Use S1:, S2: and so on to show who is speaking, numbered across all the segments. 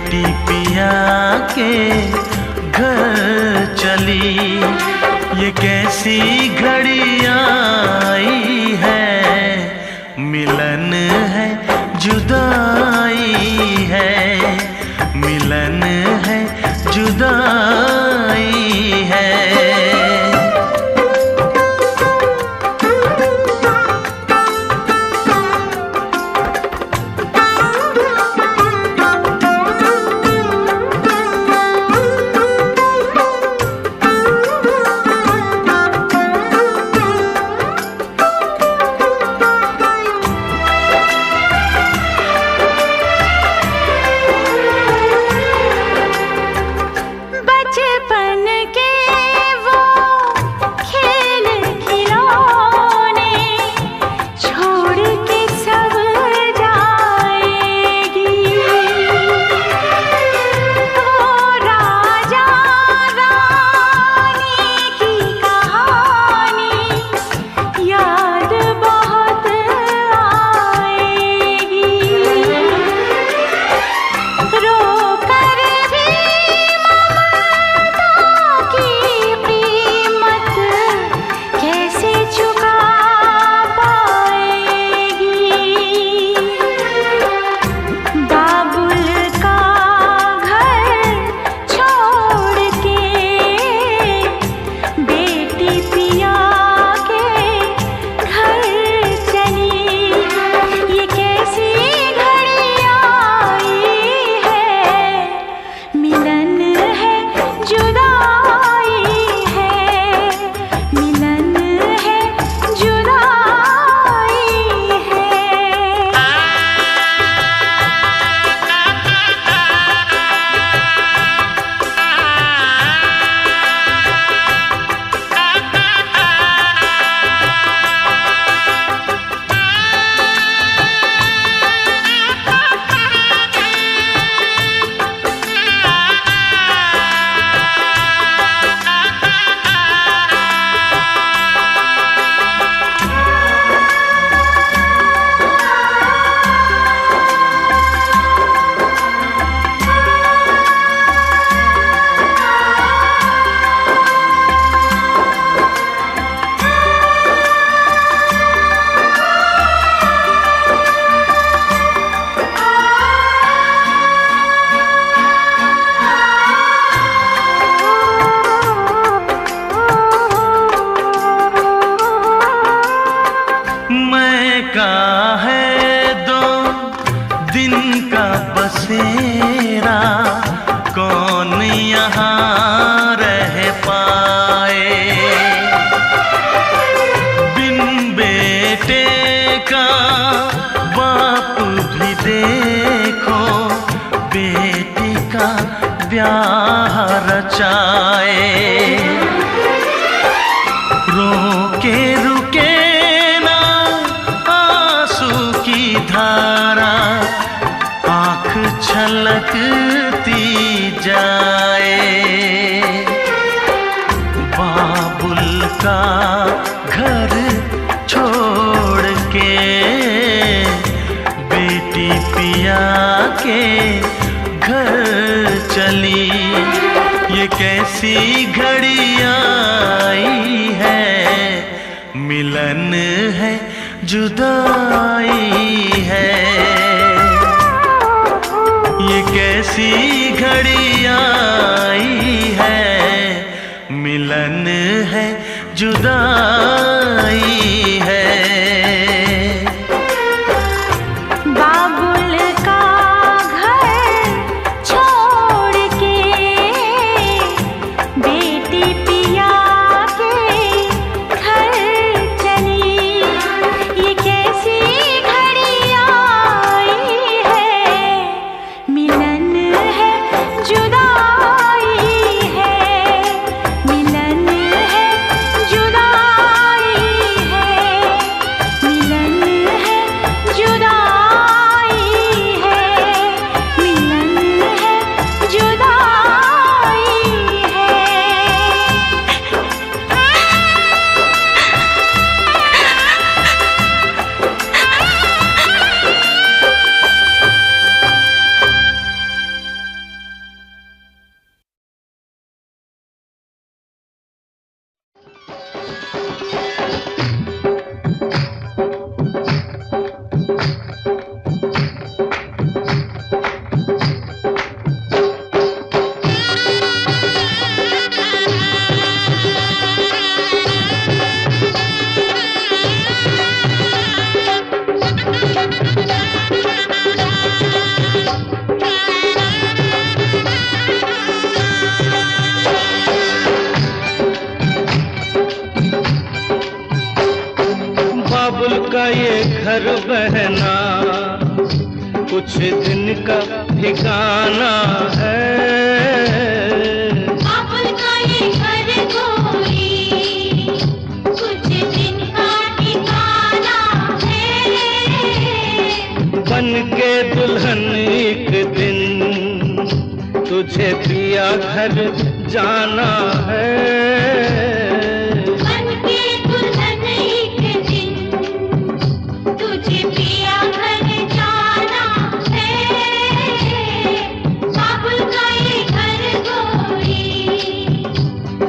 S1: बेटी पिया के घर चली। ये कैसी घड़ी आई है, मिलन है जुदाई है, मिलन है जुदाई है। का है 2 दिन का बसेरा, कौन यहाँ रह पाए। बिन बेटे का बाप भी देखो, बेटी का ब्याह रचाए। रोके रुके ना आंसू की धारा, आँख छलकती जाए। बाबुल का घर छोड़ के बेटी पिया के घर चली। ये कैसी घड़ी आई है, मिलन है जुदाई है। ये कैसी घड़ी आई है, मिलन है जुदाई है।
S2: घर बहना कुछ दिन का ठिकाना है।
S3: बाबुल का ये घर गोरी कुछ दिन का ठिकाना है।
S2: बन के दुल्हन एक दिन तुझे पिया घर जाना है।
S3: बन के दुल्हन एक दिन तुझे पिया घर जाना है। बाबुल का ये घर गोरी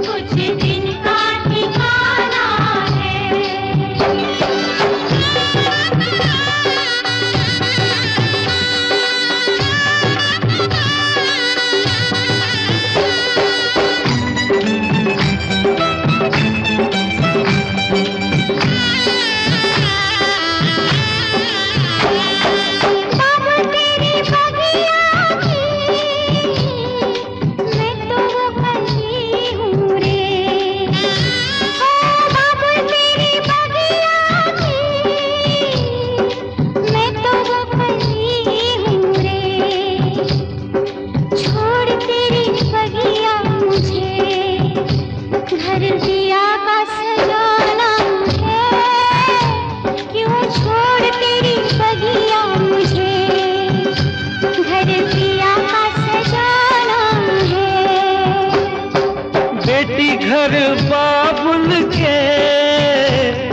S3: कुछ दिन का ठिकाना है। घर दिया का सजाना है। क्यों छोड़ तेरी बगिया मुझे घर दिया का सजाना है।
S2: बेटी घर बाबुल के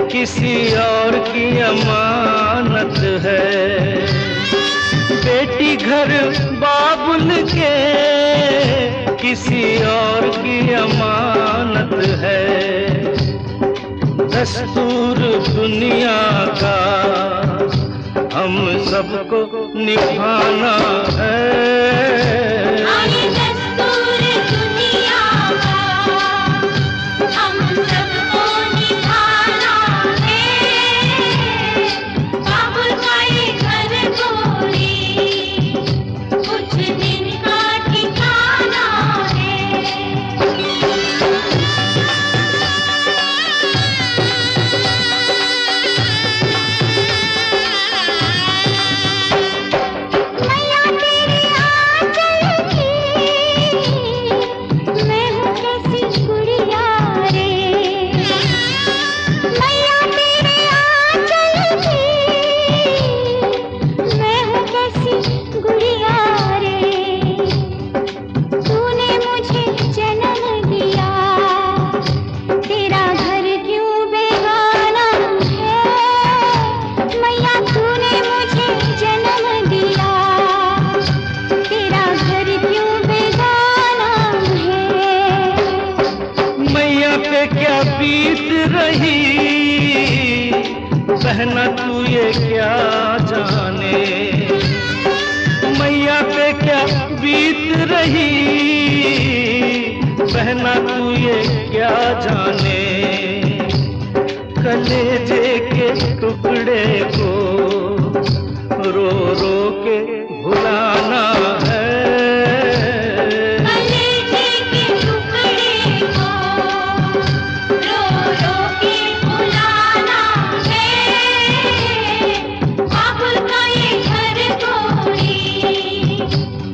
S2: किसी और की अमानत है। बेटी घर बाबुल के किसी और की अमानत है। दस्तूर दुनिया का हम सबको निभाना है।
S3: आए दस्तूर दुनिया का हम सबको निभाना है। बाबुल का ये घर गोरी कुछ दिन का ठिकाना है। मैया तेरे आंचल की मैं हूँ कैसी गुड़िया रे। मैया तेरे आंचल की मैं हूँ कैसी गुड़िया रे। तूने मुझे जन्म दिया तेरा घर क्यों बेगाना है। मैया तूने मुझे जन्म दिया तेरा घर क्यों बेगाना है।
S2: मैया पे क्या बीत रही बहना तू ये क्या जाने। मैया पे क्या बीत रही बहना तू ये क्या जाने। कलेजे के टुकड़े को रो रो के भुलाना है।
S3: कलेजे के टुकड़े को रो रो के भुलाना है। बाबुल का ये घर गोरी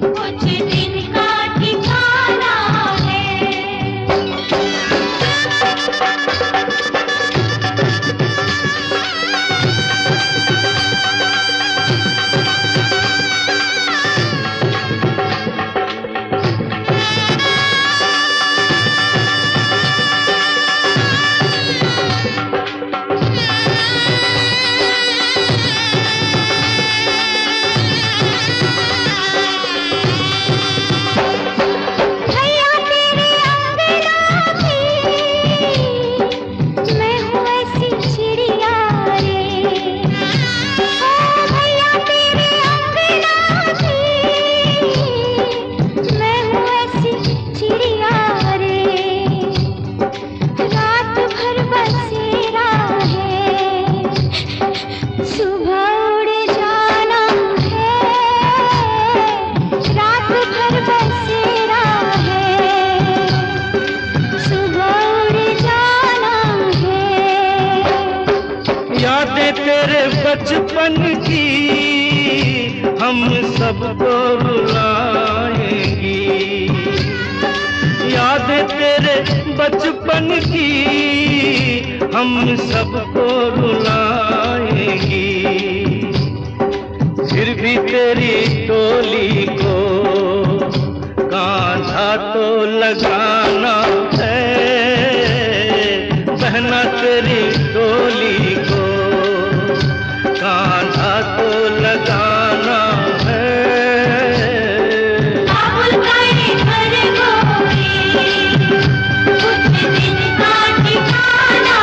S3: कुछ दिन का ठिकाना है।
S2: बचपन की हम सबको रुलाएंगी। यादें तेरे बचपन की हम सबको रुलाएंगी। फिर भी तेरी डोली को कांधा तो लगाना है, बहना तेरी डोली को कांधा तो लगाना है।
S3: बाबुल का ये घर गोरी कुछ दिन का ठिकाना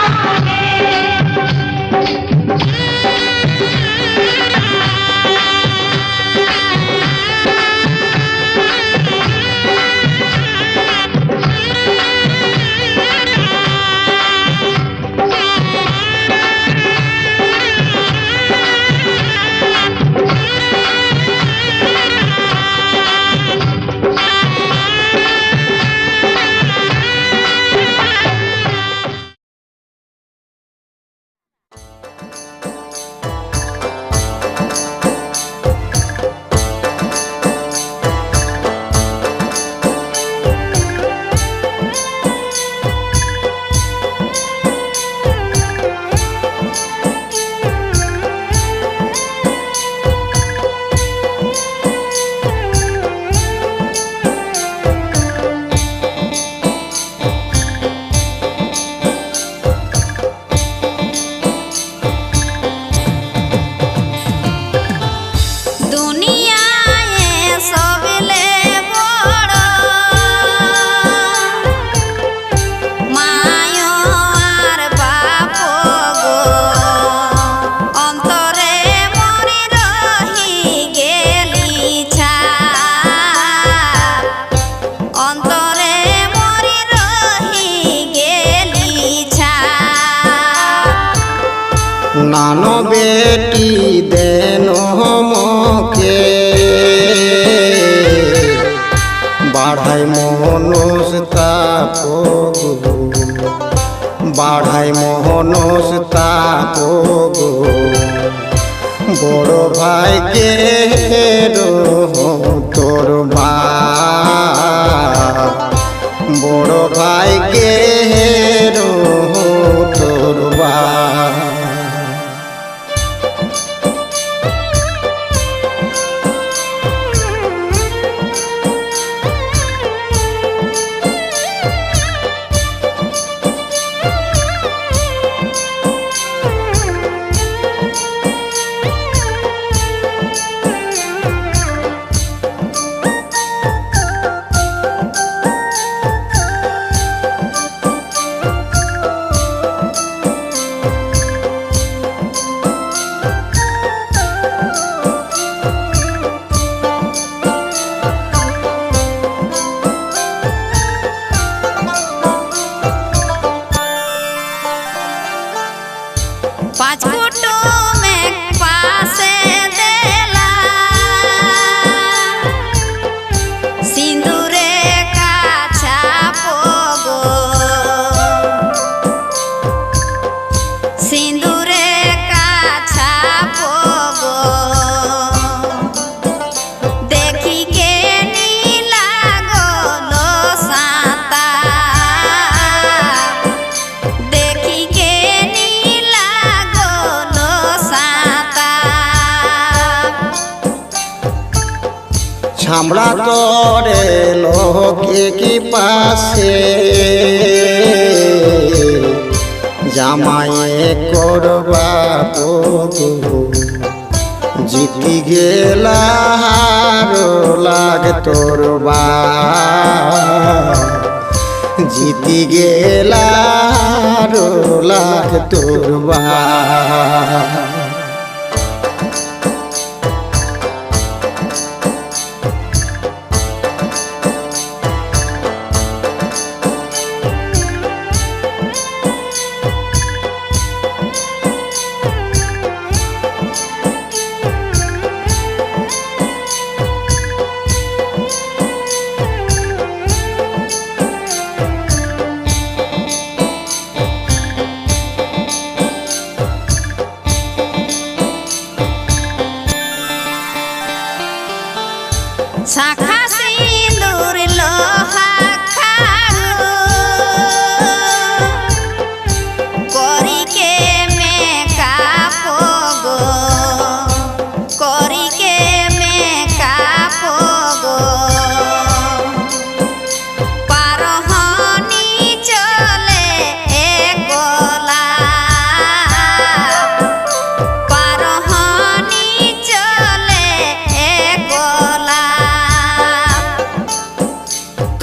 S4: नानो बेटी देनो मोके बाढ़ाई मोहनोसता पोगो, बाढ़ाई मोहनोसता पोगो। बड़ो भाई के तोर बाप, बड़ो भाई के तोर बाप।
S3: पाँच फुटो में पासे देला सिंदूरे का छापोगो, सिंदूरे का छापोगो। देखी के नीला गोलो साता, देखी के
S4: छामड़ा तोरे लोके की पासे জামায়ে করবা পোগো জিতি গেলা হারো লাগ তোর বা জিতি গেলা হারো লাগ তোর বা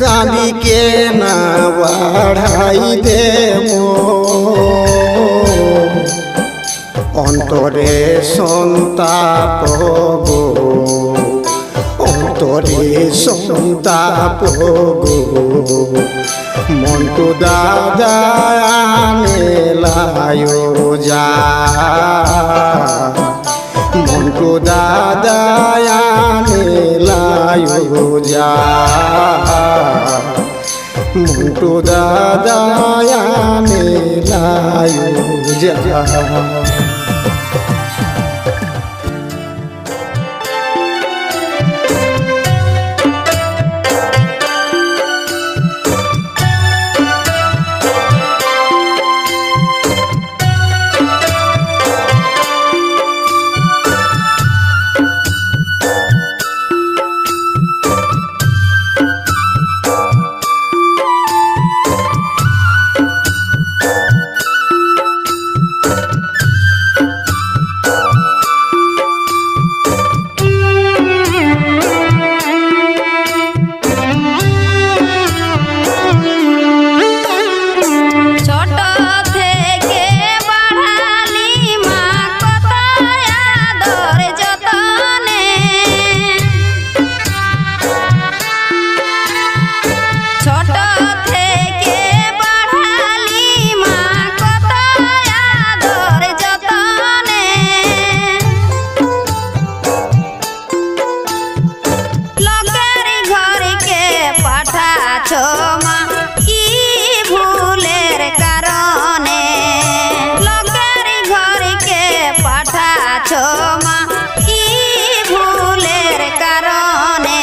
S4: কালিকে না বাড়াই দেব অন্তরে সন্তাপ গো, অন্তরে সন্তাপ গো। মন্টু দাদা মেলায়ো যা, মন্টু দাদা মেলায়ো যা, মন্টু দাদা মেলায়ো যা।
S3: ছোট থেকে বাড়ালি মা কত আদর যতনে, ছোট থেকে বাড়ালি মা কত আদর যতনে। লোকের ঘরকে পাঠাছ মা কি ভুলের কারণে, লোকের ঘরকে পাঠাছ মা কি ভুলের কারণে।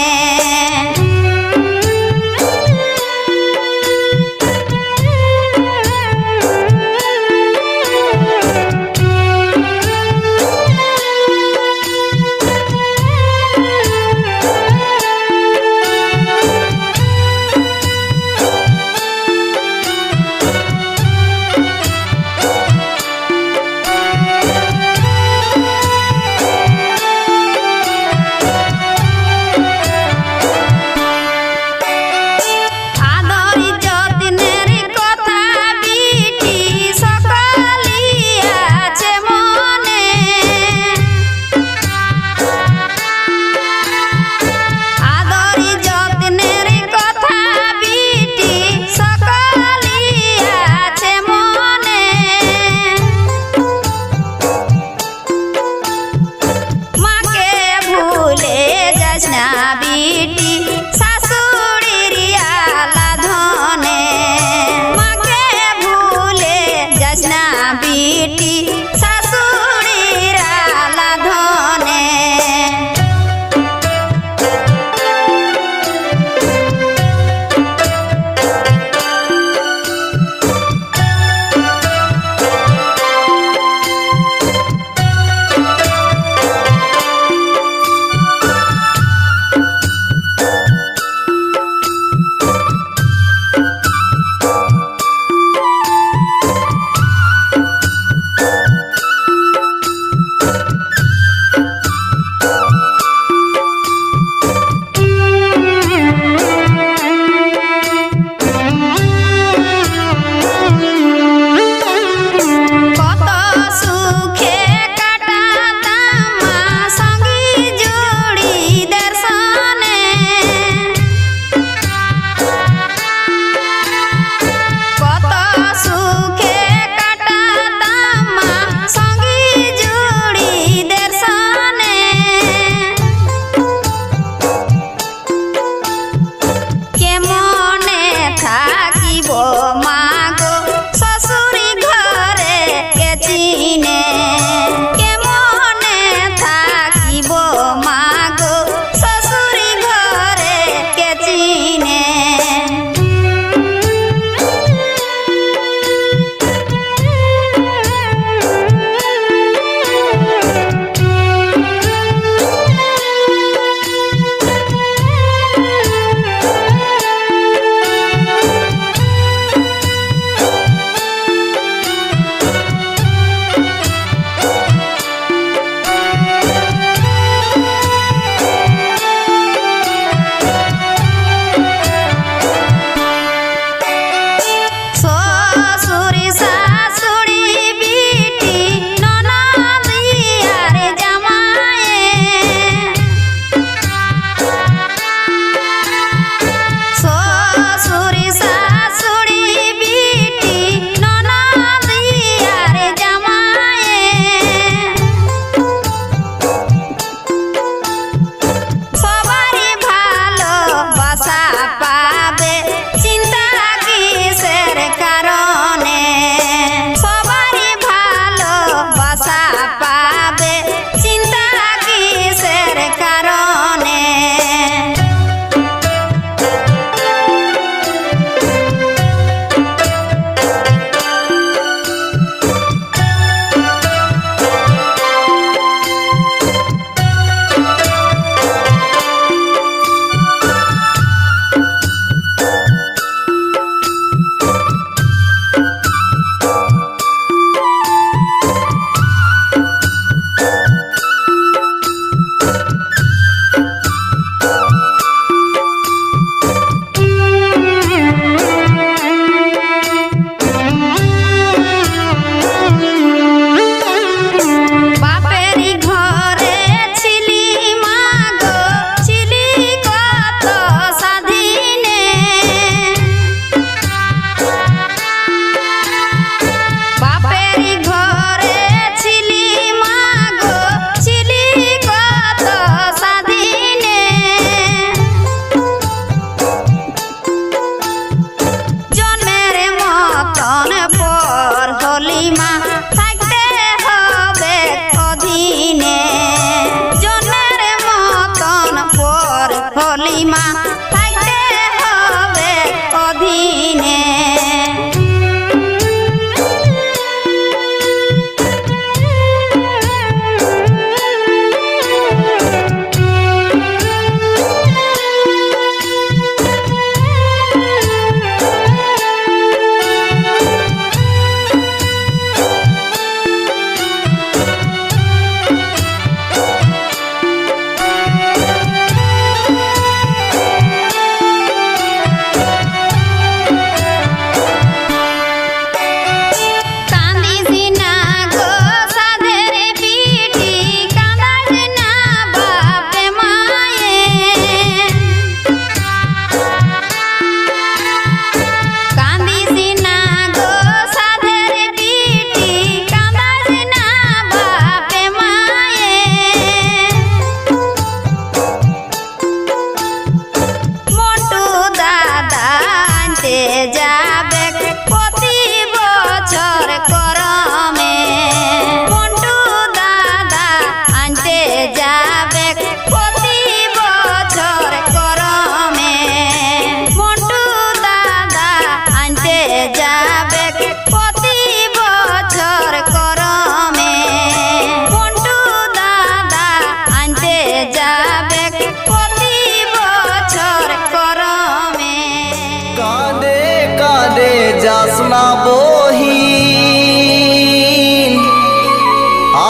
S5: যাস না বহিন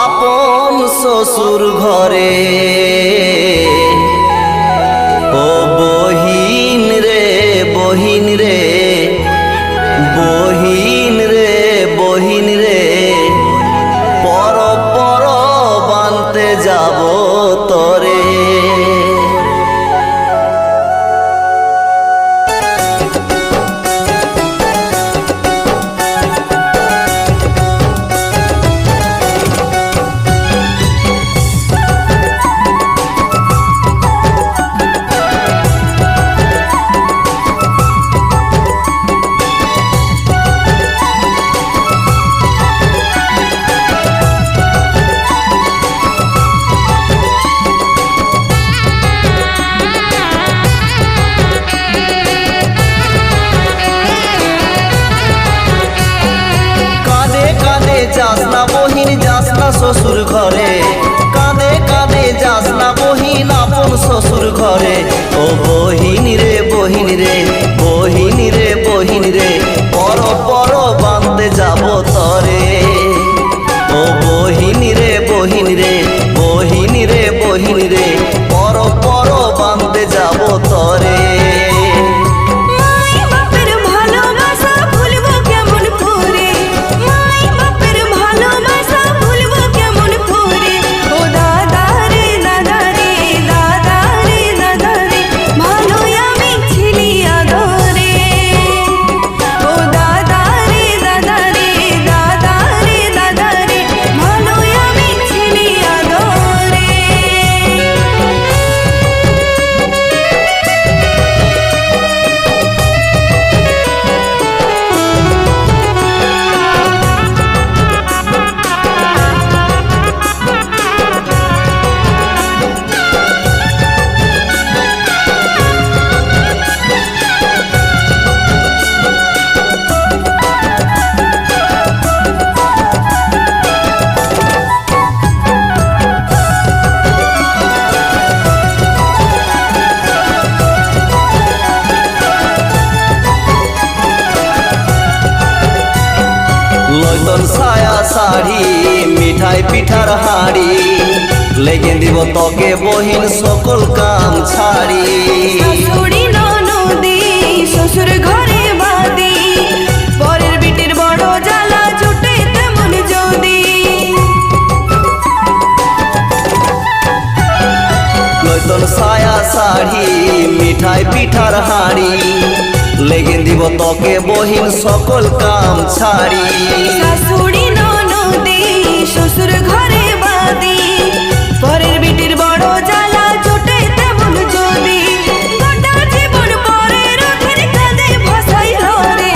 S5: আপন শ্বশুর ঘরে। ও বহিন রে বহিন রে বহিন রে বহিন রে, পর পর বানতে যাব তরে। যাস না বহিন যাস না শ্বশুর ঘরে, কাঁদে কাঁদে যাস না বহিন আপন শ্বশুর ঘরে। ও বহিন রে বহিন রে বহিন রে বহিন রে, পর পর বাঁধতে যাব তরে। ও বহিন রে বহিন রে বহিন রে বহিন রে, পর পর বাঁধতে যাব তরে। লইতন ছায়া শাড়ি মিঠাই পিঠার হাড়ি, লেগে দিব তোকে বহিন সকল কাম ছাড়ি।
S3: শাশুড়ি ননদি শ্বশুর ঘরে বাদি, পরের বিটির বড় জ্বালা ছুটে তেমন যদি।
S5: লইতন ছায়া শাড়ি মিঠাই পিঠার হাড়ি, লেগে দিব তোকে বহিন সকল কাম ছাড়ি।
S3: শাশুড়ি ননদি শ্বশুর ঘরে বাদি, পরের বিটির বড় জ্বালা ছুটে তেমন যদি। গোটা জীবন পরের রথের কাঁধে ভাসাইল রে,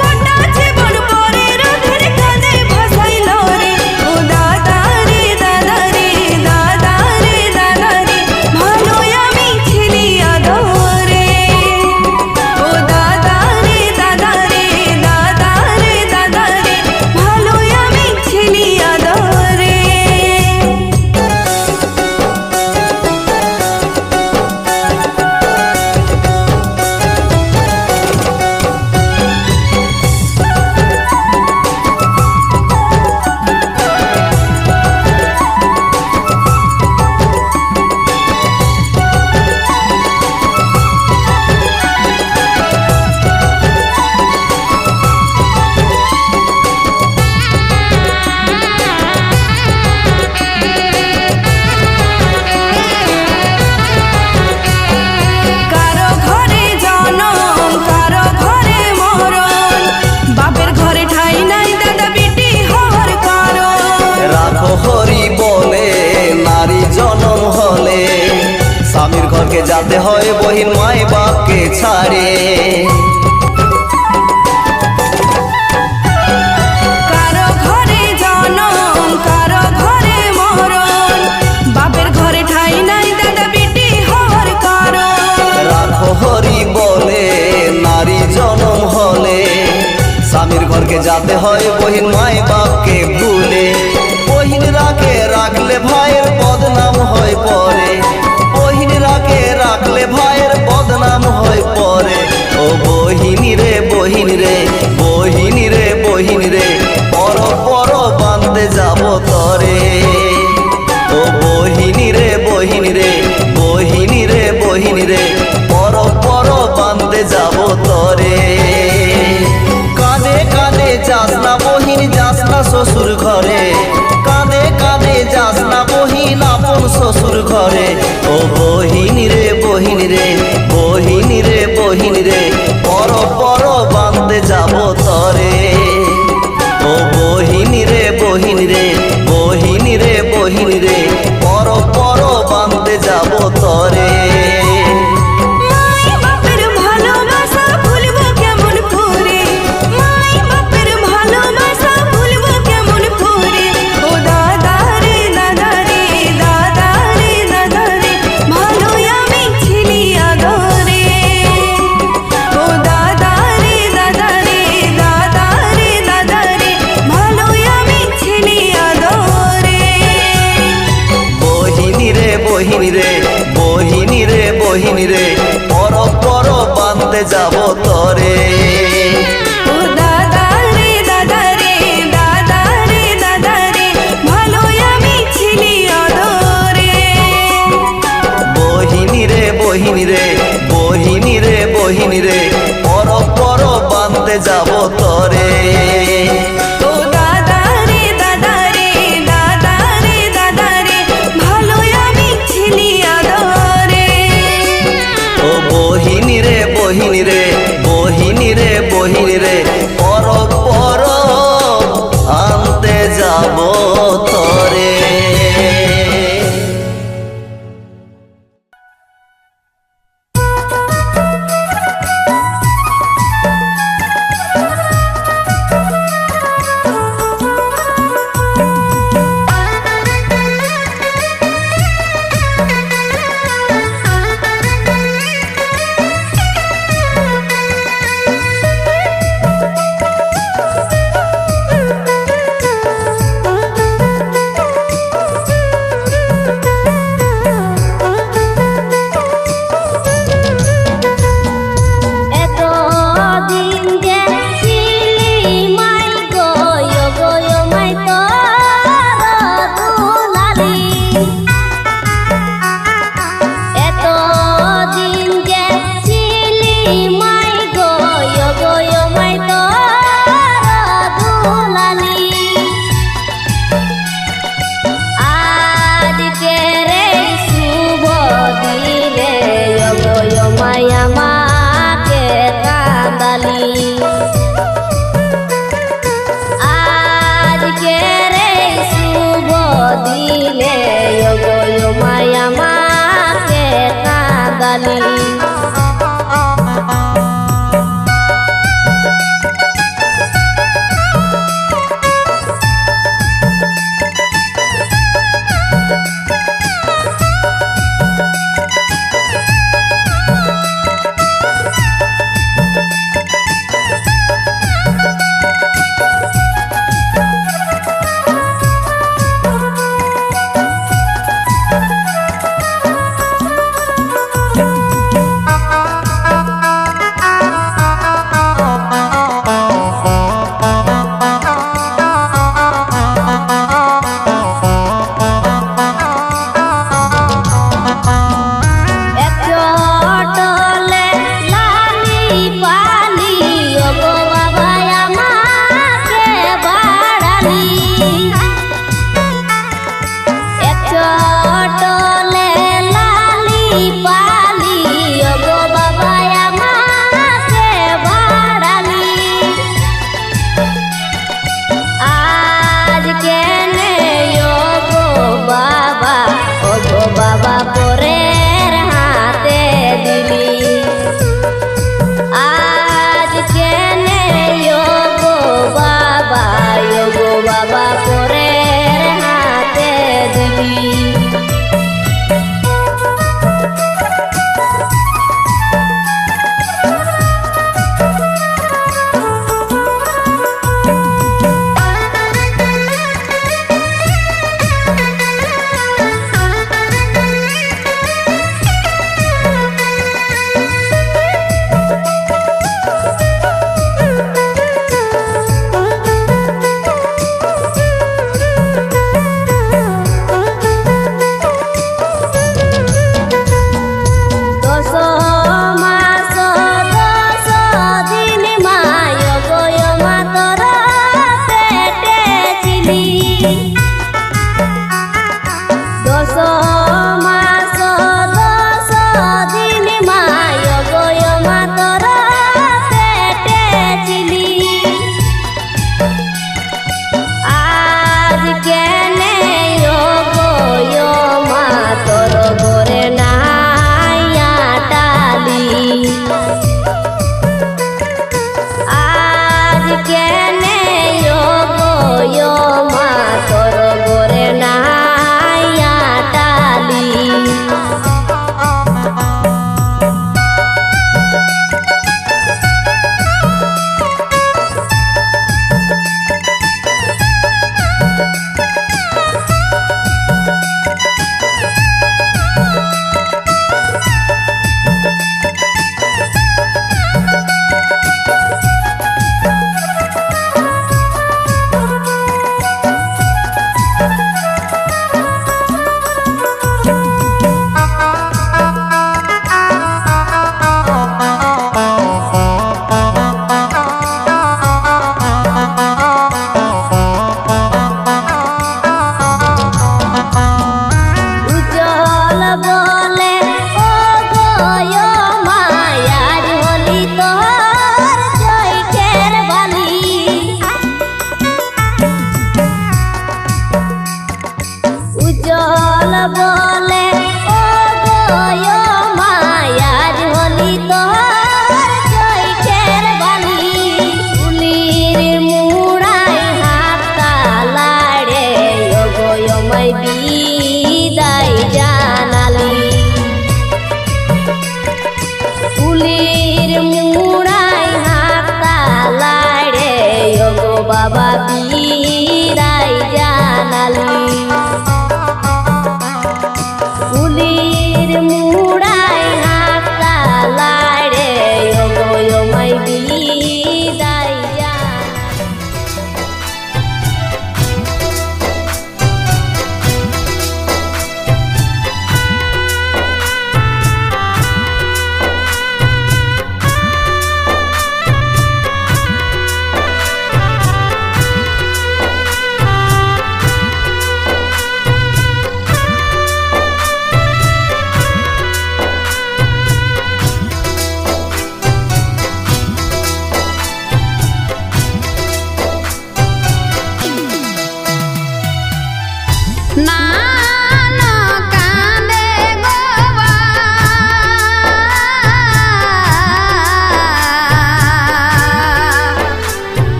S3: গোটা জীবন পরের রথের কাঁধে ভাসাইল রে। ও দাদা রে দাদা রে দাদা রে দাদা রে, ভালো আমি ছিলি আদরে। ও দাদা রে দাদা রে দাদা রে দাদা রে, ভালো আমি ছিলি আদরে। কারো ঘরে জনম কারো ঘরে মরণ, বাপের ঘরে ঠাই নাই দাদা বিটি হওয়ার কারণ।
S5: রাখো হরি বলে নারী জনম হলে, স্বামীর ঘরকে যাতে হয় বহিন মাই বাপকে ছাড়ে।
S3: কারো ঘরে জনম কারো ঘরে মরণ, বাপের ঘরে ঠাই নাই দাদা বিটি হওয়ার কারণ।
S5: রাখো হরি বলে নারী জনম হলে, স্বামীর ঘরকে যাতে হয় বহিন মাই বাপকে ভুলে। বহিন রাখে রাখলে ভাইয়ের বদনাম হয় পরে, বহিন রাখে রাখলে ভাইয়ের বদনাম হয় পরে। ও বহিন রে বহিন রে বহিন শ্বশুর ঘরে কাঁদে কাঁদে যাস না বহিন আপন শ্বশুর ঘরে ও বহিন রে বহিন রে বহিন রে বহিন রে পর পর বাঁধতে যাব তরে ও বহিন রে বহিন রে বহিন রে বহিন রে পর পর বাঁধতে যাব তরে
S3: মাই বাপের ভালোবাসা ভুলবো কেমন করে, মাই বাপের ভালোবাসা ভুলবো কেমন করে। ও দাদা রে দাদা রে দাদা রে দাদা রে ভালোই আমি ছিলি আদরে। ও দাদা রে দাদা রে দাদা রে দাদা রে ভালোই আমি ছিলি আদরে।
S5: বহিন রে বহিন রে বহিন রে বহিন রে পর পর বাঁধতে যাব তরে
S3: ও দাদা রে দাদা রে দাদা রে দাদা রে ভালোই আমি ছিলি আদরে।
S5: বহিন রে বহিন রে বহিন রে বহিন রে পর পর বাঁধতে যাব তরে
S3: ও দাদা রে দাদা রে দাদা রে দাদা রে ভালোই আমি ছিলি আদরে।
S5: ও বহিন রে বহিন রে বহিন রে বহিন রে পর পর আনতে যাব তরে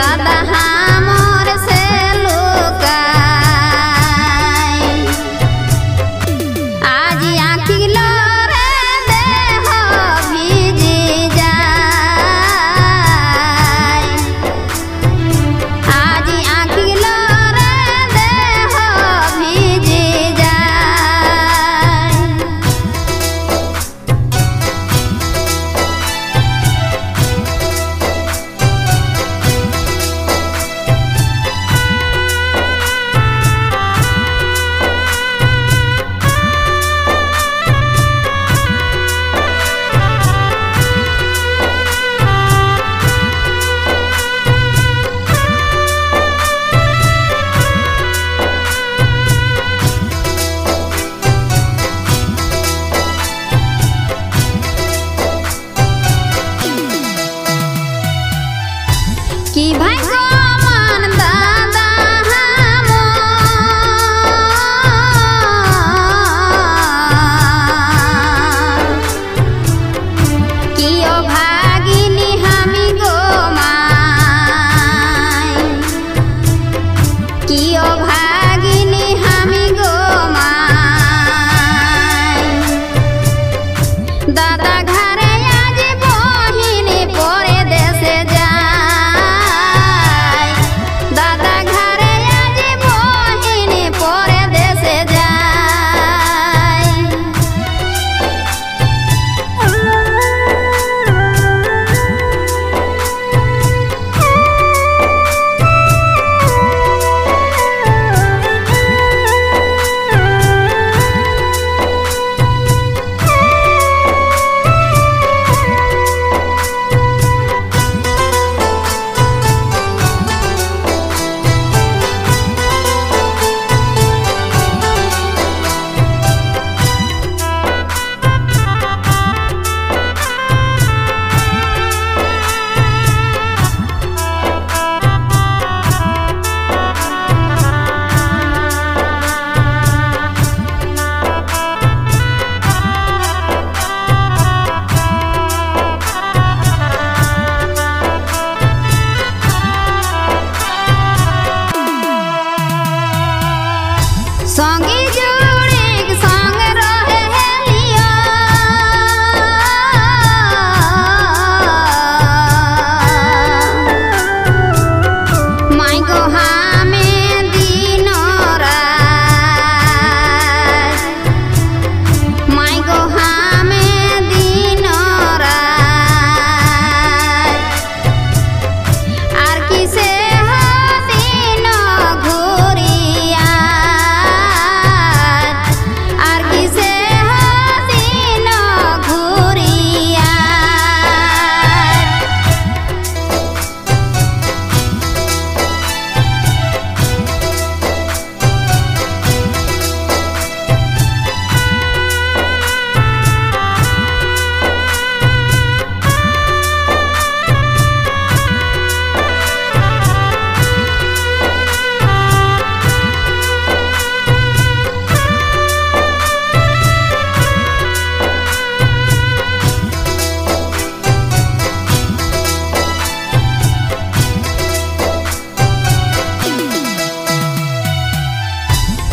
S6: दादा हमर से लुकाई आज आँखि लोरे देह भिजी जाय आज आँखि लोरे देह भिजी जाय कि भाई समान दादा हमर कि ओ भागिनी हमी गो माय कि ओ भागिनी हमी गो माय दादा घरे आज बहिनी परे देशे যায় दादा घरे आज बहिनी परे देशे যায় संगी जुड़ी संग रहेलियो माई गो हमें दिनो रात माई गो हमें दिनो रात आर किसे हो दिनो घुरिया आर किसे हो दिनो घुरिया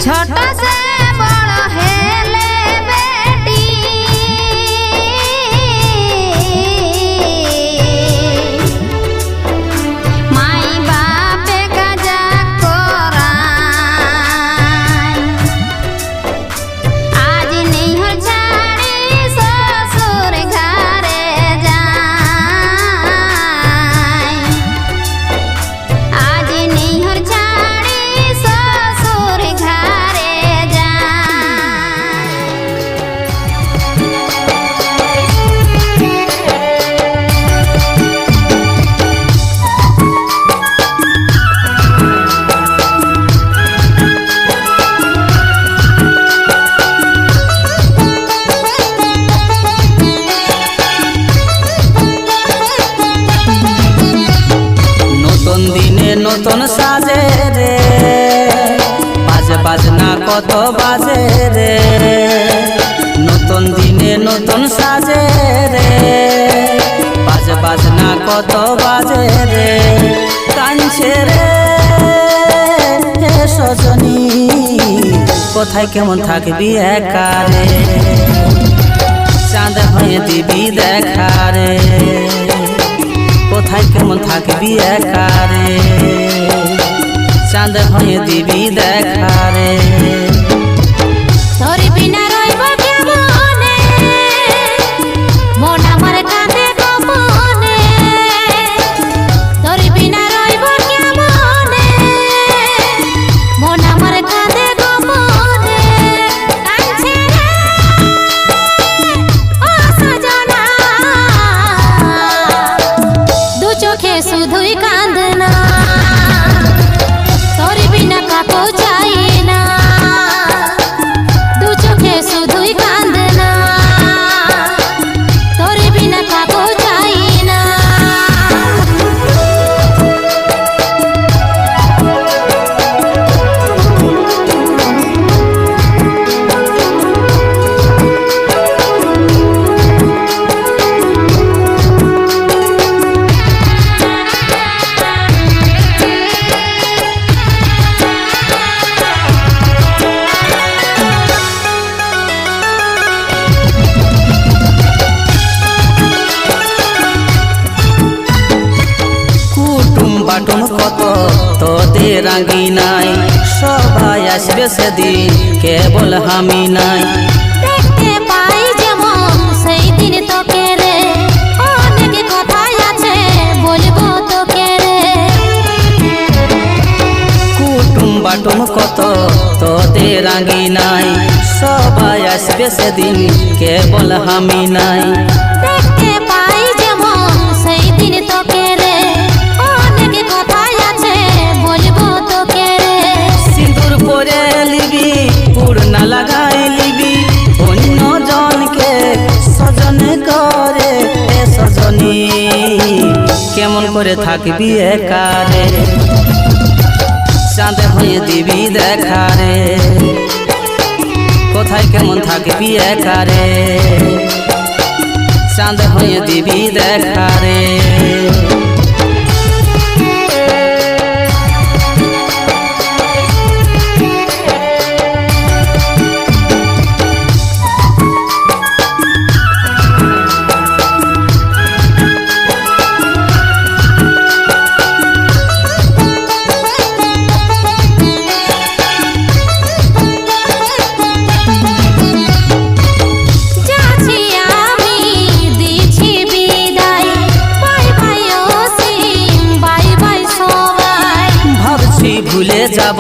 S6: छोटा से बड़ हेले बेटी माई बापे का जाकोराय आज नैहर छाड़ी ससुर घरे जाय आज नैहर छाड़ी ससुर घरे
S7: নতুন সাজে রে বাজে বাজনা কত বাজে রে নতুন দিনে নতুন সাজে রে বাজে বাজনা কত বাজে রে কোথায় কেমন থাকবি একারে চাঁদ হয়ে দিবি দেখারে কোথায় কেমন থাকবি একারে চাঁদ হয়ে দিবি দেখারে
S6: তোর বিনা রইব কেমনে মন আমার কাঁদে গোপনে তোর বিনা রইব কেমনে মন আমার কাঁদে গোপনে কাঁদছে রে ও সজনা দু চোখে শুধুই কাঁদনা তোর বিনা কাকো চাই না দু চোখে শুধুই কাঁদনা তোর বিনা কাকো চাই না
S7: কুটুম বাটুম কত তোদের রাঙ্গি নাই সবাই আসবে সেদিন কেবল আমি নাই
S6: দেখতে পাই যেমন সেই দিন তোকে রে অনেক কথাই আছে বলবো তোকে রে
S7: কুটুম বাটুম কত তোদের রাঙ্গি নাই সবাই আসবে সেদিন কেবল আমি নাই
S6: দেখতে পাই যেমন সেই দিন তোকে রে অনেক কথাই আছে বলবো তোকে রে
S7: সিঁদুর পরে লিবি পূর্ণা লাগাই লিবি অন্য জনকে সজন করে এ সজনী কেমন করে থাকবি একারে চাঁদ হয়ে দিবি দেখারে কোথায় কেমন থাকবি একারে চাঁদ হয়ে দিবি দেখারে
S6: যাচ্ছি আমি দিছি বিদায় বাই বাই অসীম বাই বাই সবাই
S7: ভাবছি ভুলে যাব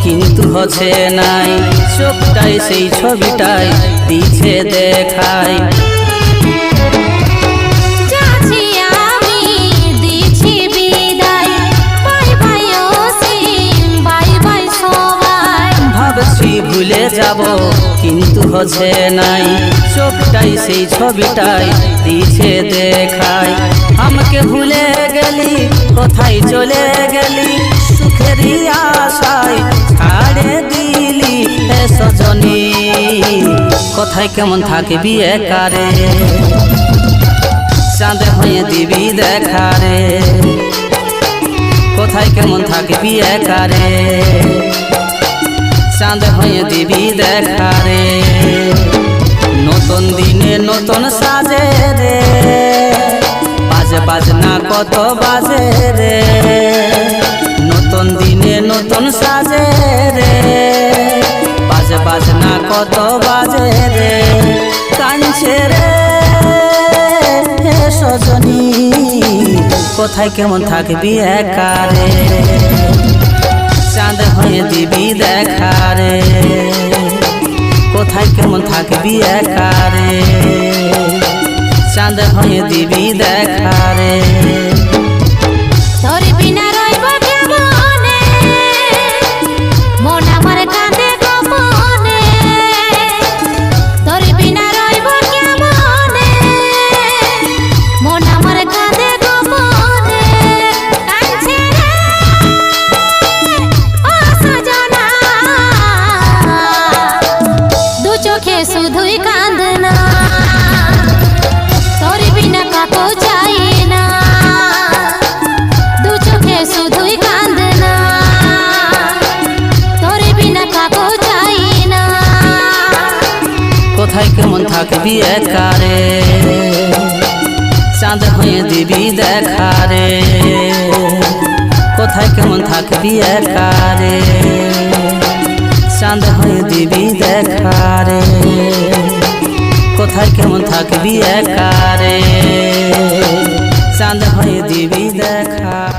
S7: কিন্তু হচ্ছে নাই চোখটাই সেই ছবিটাই দিছে দেখাই
S6: যাচ্ছি আমি দিছি বিদায় বাই বাই অসীম বাই বাই সবাই
S7: ভাবছি ভুলে যাব কিন্তু হচ্ছে নাই চোখটাই সেই ছবিটাই দিছে দেখাই আমাকে ভুলে গেলি কোথায় চলে গেলি সুখেরই আশায় ছাড়ে দিলি হে সজনী কোথায় কেমন থাকবি একারে চাঁদ হয়ে দিবি দেখারে কোথায় কেমন থাকবি একারে চাঁদ হয়ে দিবি দেখারে নতুন দিনে নতুন সাজে রে বাজনা কত বাজে রে নতুন দিনে নতুন সাজে রে বাজনা কত বাজে রে কাঁদছে রে হে সজনী কোথায় কেমন থাকবি একারে চাঁদ হয়ে দিবি দেখারে কোথায় কেমন থাকবি একারে চাঁদ হয়ে দিবি দেখারে
S6: তোর বিনা রইব কেমনে মন আমার কাঁদে গোপনে তোর বিনা রইব কেমনে মন আমার কাঁদে গোপনে কাঁদছে রে ও সজনা দু চোখে শুধুই কাঁদনা তোর বিনা কাকো চাই না
S7: কেমন থাকবি একারে চাঁদ হয়ে দিবি দেখারে কোথায় কেমন থাকবি একারে চাঁদ হয়ে দিবি দেখারে কোথায় কেমন থাকবি একারে চাঁদ হয়ে দিবি দেখা